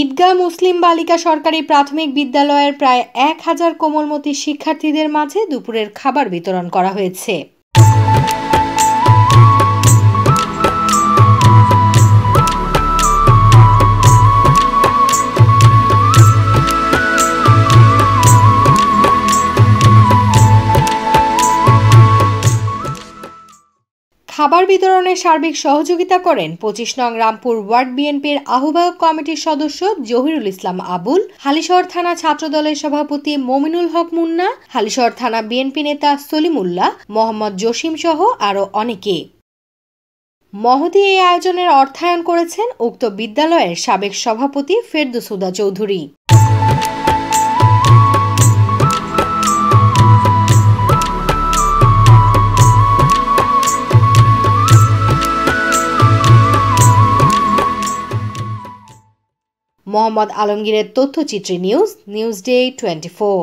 ঈদগাহ মুসলিম বালিকা সরকারি প্রাথমিক বিদ্যালয়ের প্রায় ১,০০০ কোমলমতি শিক্ষার্থীদের মাঝে দুপুরের খাবার বিতরণ করা হয়েছে। খাবার বিতরণে সার্বিক সহযোগিতা করেন ২৫ নং রামপুর ওয়ার্ড বিএনপির আহ্বায়ক কমিটির সদস্য জহিরুল ইসলাম আবুল, হালিশহর থানা ছাত্রদলের সভাপতি মমিনুল হক মুন্না, হালিশহর থানা বিএনপি নেতা সলিমুল্লাহ, মোহাম্মদ জসিম সহ আরও অনেকে। মহতী এই আয়োজনের অর্থায়ন করেছেন উক্ত বিদ্যালয়ের সাবেক সভাপতি ফেরদৌস হুদা চৌধুরী। মোহাম্মদ আলমগীরের তথ্যচিত্রী নিউজ ডে 24।